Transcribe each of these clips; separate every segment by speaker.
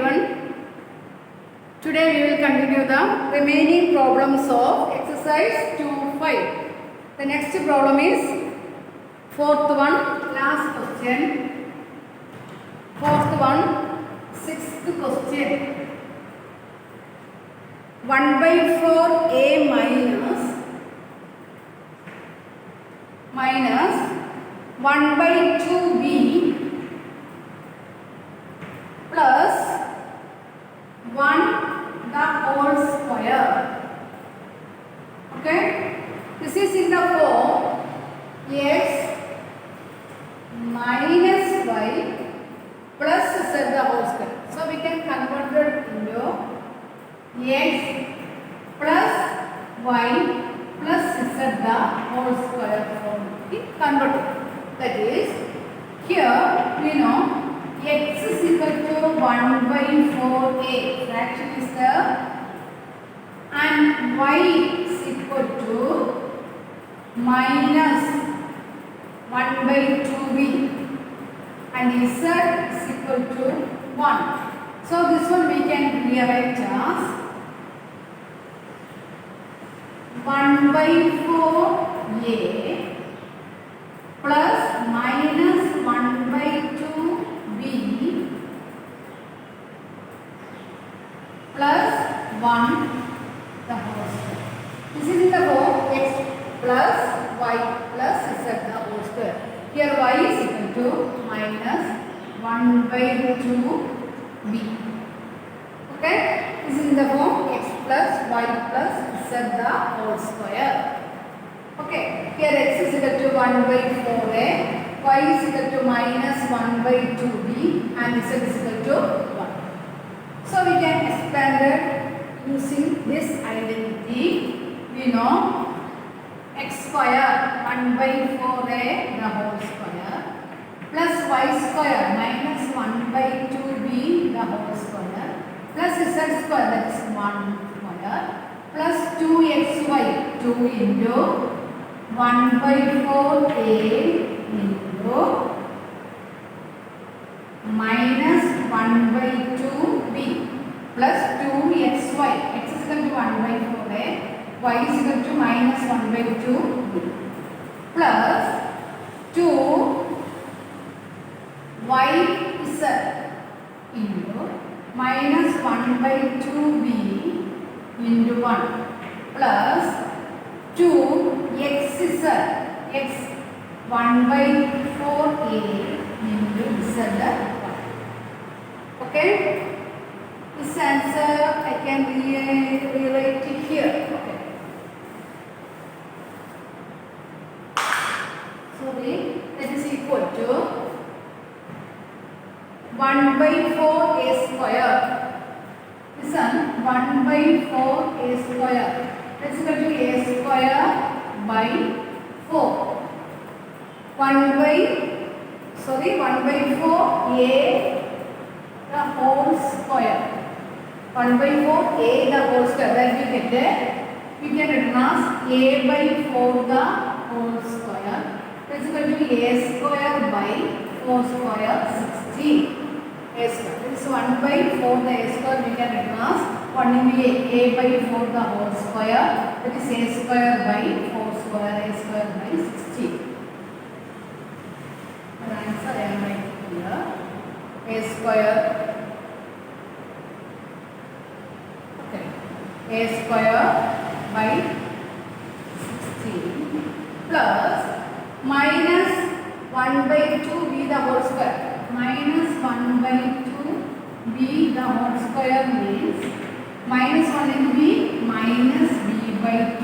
Speaker 1: everyone. Today we will continue the remaining problems of exercise 2.5. The next problem is fourth one, last question. Fourth one, sixth question. 1 by 4a minus 1 by 2b plus 1 the whole square. Okay, this is in the form x minus y plus z the whole square. So we can convert it into x plus y plus z the whole square form. Convert it. That is, here we know x is equal to 1 by 4a, fraction is there, and y is equal to minus 1 by 2b, and z is equal to 1. So this one we can rewrite as 1 by 4a plus minus 1 by 2b plus 1 the whole square. This is in the form x plus y plus z the whole square. Here y is equal to minus 1 by 2b. Okay, this is in the form x plus y plus z the whole square. Okay, here x is equal to 1 by 4a, y is equal to minus 1 by 2b, and z is equal to 1. So we can expand it using this identity. We know x square 1 by 4a the whole square plus y square minus 1 by 2b the whole square plus z square, that is 1 square, plus 2xy, 2 into 1 by 4a into minus 1 by 2b plus 2xy, x is equal to 1 by 4a, y is equal to minus 1 by 2b plus 2 yz into minus 1 by 2b into 1 plus 2 x is x 1 by 4a into z 1. Okay, this answer I can rewrite it here. Okay, sorry, that is equal to 1 by 4a square. Listen, 1 by 4a square. That's equal to a square by 4. 1 by 4a the whole square. 1 by 4a the whole square. That we get there. We can write as a by 4 the whole square. That's equal to a square by 4 square 16. A square. That is 1 by 4 the a square we can write as 1 into a by 4 the whole square, that is a square by 4 square, a square by 16. The answer I am writing here, a square, okay, a square by 16 plus minus 1 by 2b the whole square, minus 1 by 2b the whole square means minus 1 into b minus b by 2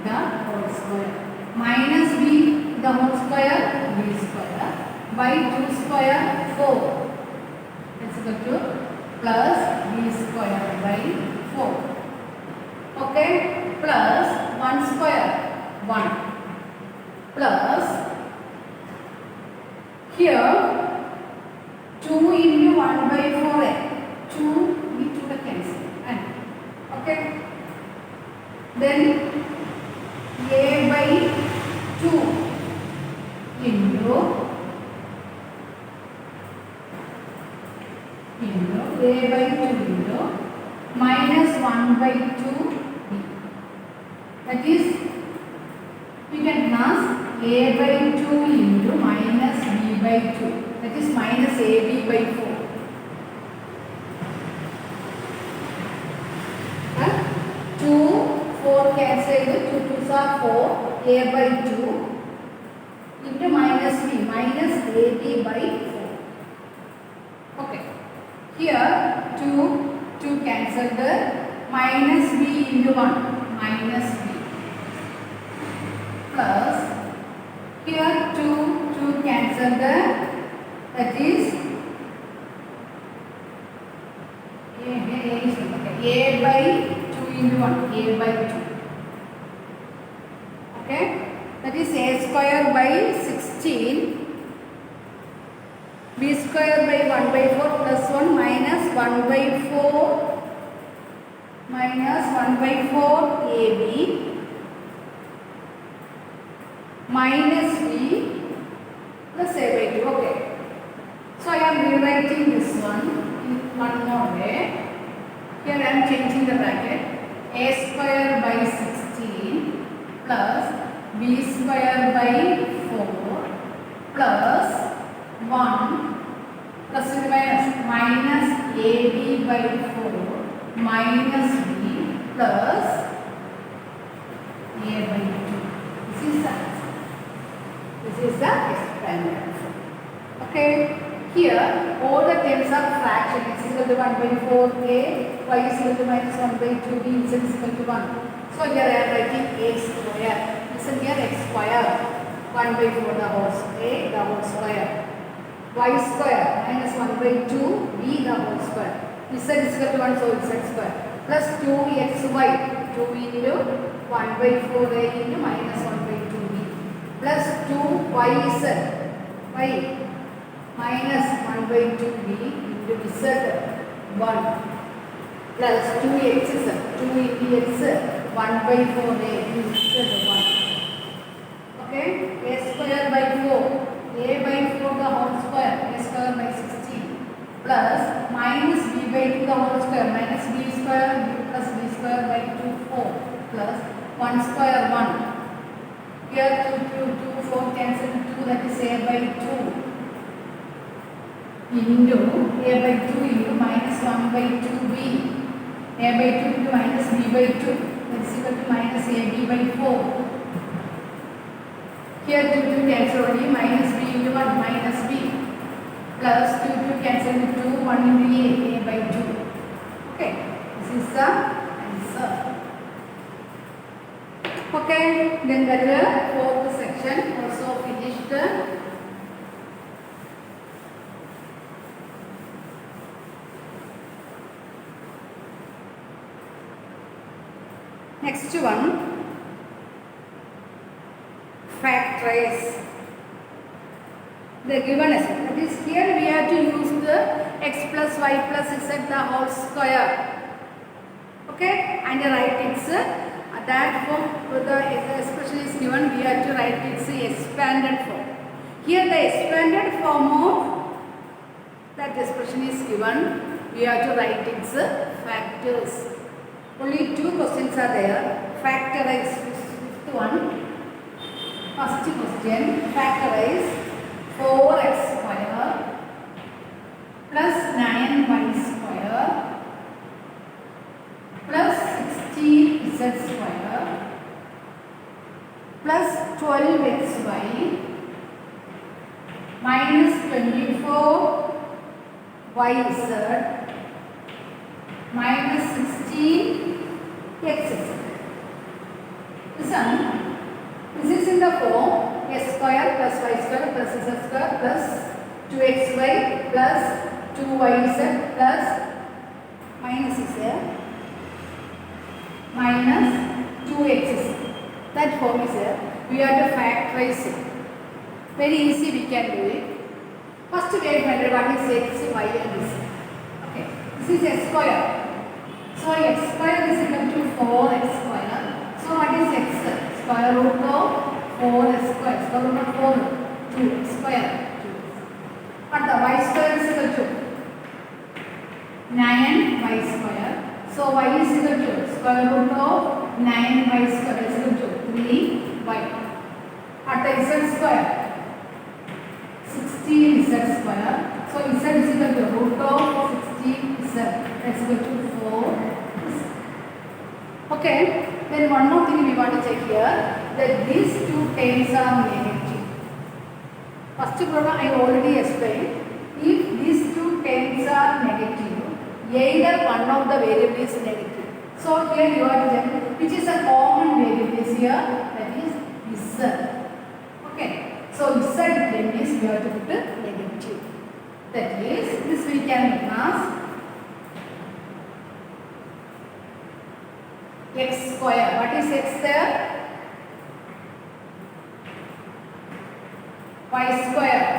Speaker 1: the whole square, minus b the whole square b square by 2 square 4, that's equal to plus b square by 4. Okay, plus 1 square 1 plus here 2 into 1 by 4a, 2 we 2 the cancel. Okay, then a by 2 into a by 2 into minus 1 by 2 b. That is, we can ask a by 2 into minus b by 2. That is minus ab by 4. 2, 4 cancel, 2 2s are 4, a by 2 into minus b, minus ab by 4. Okay. Here 2 cancelled, minus b into 1, minus b, plus here 2 cancelled, that is a by 2 into 1, a by 2. Okay, that is a square by 16, b square by 1 by 4 plus 1 minus 1 by 4 minus 1 by 4 ab minus b plus a by 2. Okay, so I am rewriting this one in one more way. Here I am changing the bracket. A square by 16 plus b square by 4 plus 1 plus minus ab by 4 minus b plus a by 2. This is the expanded form. Okay. Here all the terms are fraction. X is equal to 1 by 4a, y is equal to minus 1 by 2b, z is equal to 1. So here I am writing a square. Listen here, x square 1 by 4 the whole square. Y square minus 1 by 2b the whole square. Z is equal to 1, so z square plus 2xy, 2 into 1 by 4a into minus 1 by 2b plus 2yz, y minus 1 by 2b into z 1 plus 2xz, 2 into x 1 by 4a into z 1. Okay, a square by 4, a by 4 the whole square, a square by 16 plus minus b by 2 the whole square, minus b square plus b square by 2 4 plus 1 square 1. Here 2 4 cancel 2, that is a by 2 into a by 2 into minus 1 by 2b, a by 2 into minus b by 2, that is equal to minus ab by 4. Here 2 cancel only, minus b into 1 minus b plus 2 cancel into 2, 1 into a by 2. Okay, this is the answer. Okay, then the fourth section also finished. Next one, factorize the given as well. That is, here we have to use the x plus y plus z the whole square. Okay, and write its that form. The expression is given, we have to write its expanded form. Here the expanded form of that expression is given, we have to write its factors. Only 2 questions are there. Factorize. Fifth one. First question. Factorize 4x square plus 9y square plus 16z square plus 12xy minus 24yz minus 16xz. Listen, this is in the form x square plus y square plus z square plus 2xy plus 2yz plus minus is there minus 2xz. That form is there. We have to factorize it. Very easy, we can do it. First we have to find what is x, y and z. Okay, this is x square. So x square is equal to 4x square. So what is x? Square root of 4x square. Square root of 4, 2x square. But the y square is equal to 9y square. So y is equal to square root of 9y square is equal to 3y. At z square 16z square. So z is equal to root of 16z is equal to 4. Okay. Then one more thing we want to check here, that these two terms are negative. First problem I already explained. If these two terms are negative, either one of the variables is negative. So here you are to check which is a common variable here, that is z. Okay. So z then is we have to put negative. That is this we can ask x square. What is x there? Y square.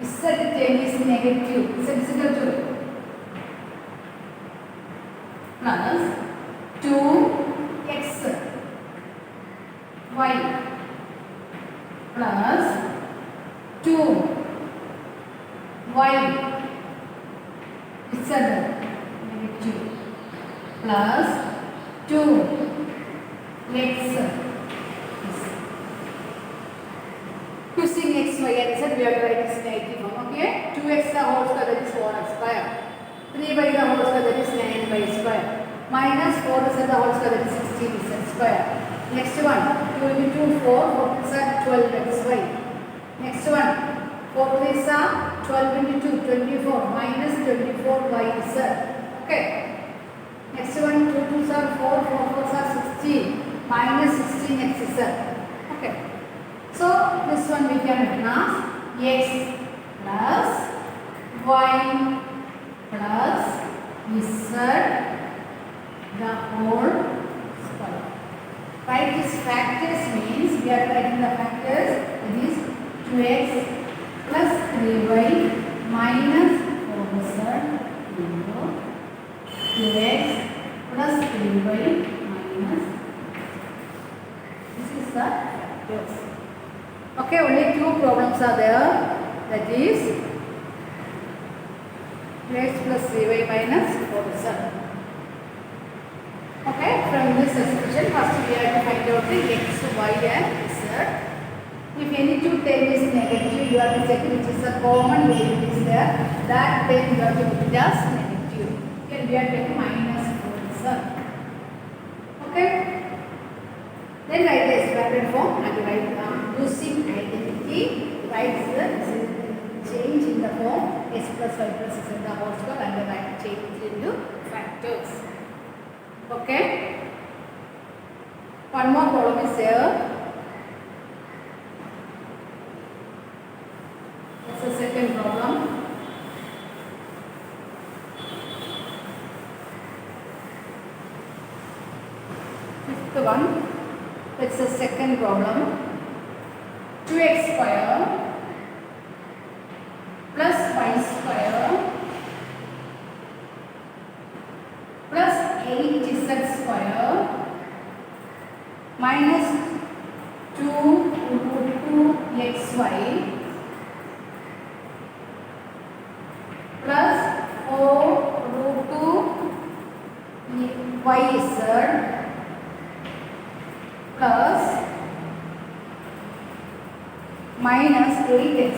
Speaker 1: Z term is negative. Z is equal to plus 2x y plus 2y z negative plus 2x. Using x, y and z we have to write this negative form. Okay, 2x the whole square, that is 4x square. 3y the whole square, that is 9y square. Minus 4z the whole square, that is 16z square. Next one, 2 into 2, 4, 4 is 12xy. Next one, 4 is 12 into 2, 24, minus 24yz. Okay. Next one, 2 2s are 4, 4 4s are 16, minus 16xz. Okay. So this one we can ask x plus y plus z the whole square. Write these factors means we are writing the factors, that is 2x plus 3y minus 4z into 2x plus 3y minus. This is the factors. Okay, only two problems are there, that is 2x plus 3y minus 4z. Okay, from this expression first we have to find out the x, y and z. If any two term is negative, you have to check which is a common variable is there. That term you have to put it as negative. Here we are taking minus 4z. Okay. Then write the expanded form and write using identity, write the change in the form x plus y plus z the whole square and then write change into factors. Okay. One more problem is there. That's the second problem. Fifth one. That's the second problem. 2x square plus y square plus 8z square minus 2 root 2xy plus 4 root 2yz plus minus 8x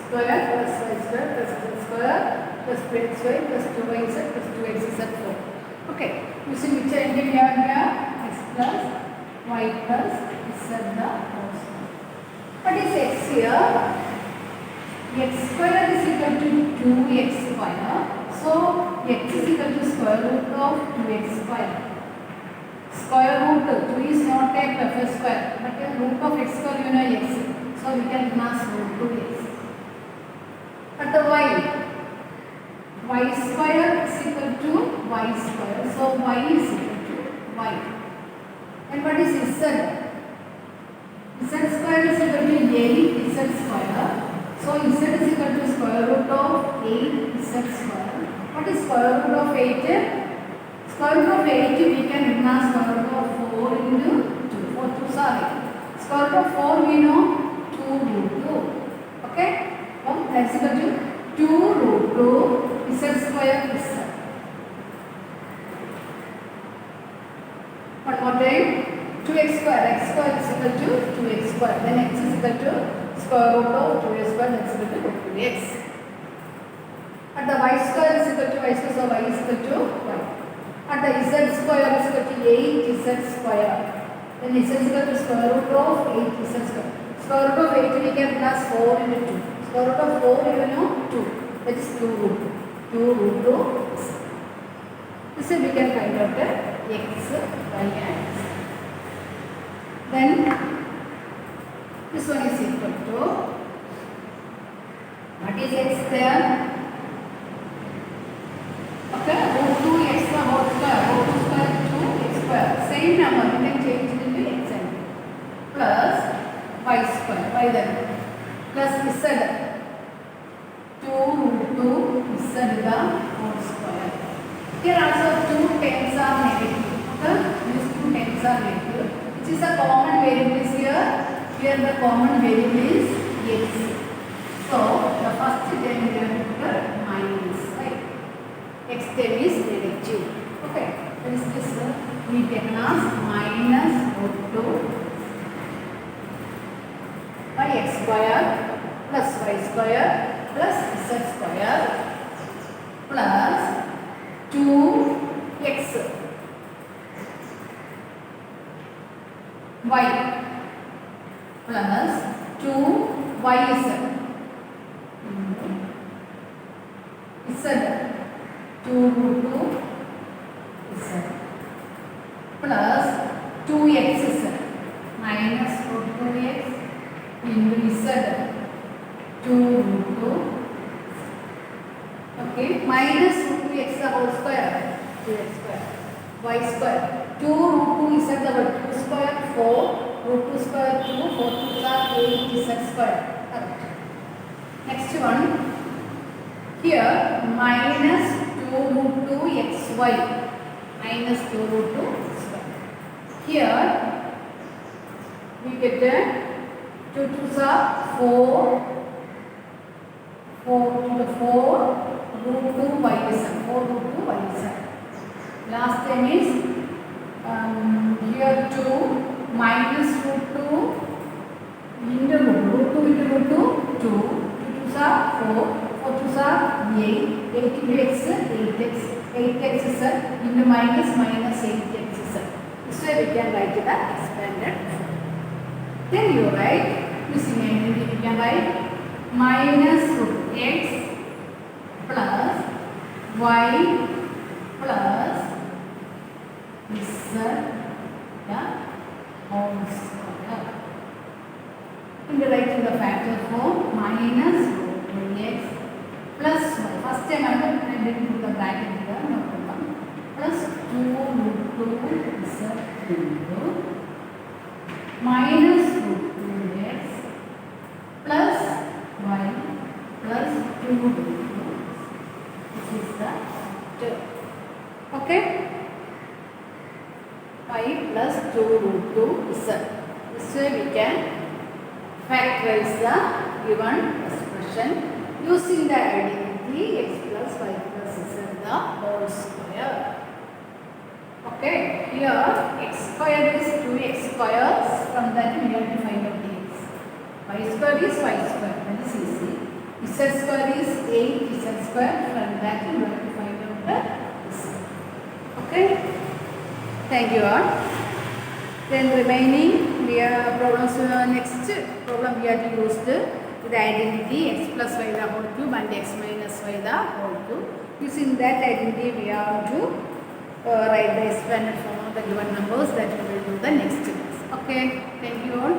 Speaker 1: square plus y square plus z square plus 2xy plus 2yz plus 2xz 4. Okay, using which identity we have here? X plus y plus z the whole square. What is x here? X square is equal to 2x square. So x is equal to square root of 2x square. Square root 2 is not a perfect square, but the root of x square you know x. So we can mass root 2x. But the y square is equal to y square. So y is equal to y. And what is z? Z square is equal to 8z square. So z is equal to square root of 8z square. What is square root of 8? Square root of 8 we can ignore square root of 4 into 2. 4 2 sorry. Square root of 4 we know 2 root 2. Okay? That's equal to 2 root 2 z square z. One more time. 2x square is equal to 2x square. Then x is equal to square root of 2x square, that's equal to 2x. And the y square is equal to y square, so y is equal to y. And the z square is equal to 8z square. Then z is equal to square root of 8z square. Square root of 8 we can plus 4 into 2. Square root of 4 you know 2. That is 2 root 2. 2 root 2 z. This way we can find out the x, y and z. Then this one is equal to, what is x there? Okay, root 2x the whole square, root 2 square 2x square. Same number, we can change it into x and plus y square, y then plus z 2 root 2 z the whole square. Here also 2 terms are negative. Okay, these 2 terms are negative. Which is a common variable is here. Here the common variable is x. So the first term we have to put minus, right? X term is negative. Okay. That is this we taken as minus root 2 by x square plus y square plus z square plus 2x y plus 2yz z 2 root 2 z plus 2xz minus root 2x into z 2 root 2. Okay, minus root 2x the whole square, 2x square, y square, 2 root 2 z the whole 2 square 4, root 2 square 2, 4 2 are 8 z square. Correct. Next one, here minus 2 root 2 xy, minus 2 root 2 xy. Here we get 2 2s are 4, 4 to the 4 root 2 y is 4 root 2 y is. Last time is here 2 minus root 2 into root 2 into root 2 2 2 2s are 4 4 2s are 8 8 into x 8x 8x is into minus minus 8x is. This way we can write the expanded form. Then you write using identity we can write minus root x plus y plus z the whole square. In the write in the factor form minus root 2x plus y. First time I didn't put the bracket here, no problem. Plus 2 root 2 z into minus root 2x plus y plus 2 root 2. This is the term. Okay? 5 plus 2 root 2 z. This way we can factorize the given expression using the identity x plus y plus z the whole square. Okay? Here x square is 2x square. From that we have to find out the x. Y square is y square. That is easy. Z square is 8 z square. From that we have to find out the z. Okay? Thank you all. Then remaining we have problems. Next problem we have to use the identity x plus y the whole cube and x minus y the whole cube. Using that identity we have to write the expanded form of the given numbers that we will do the next class. Okay. Thank you all.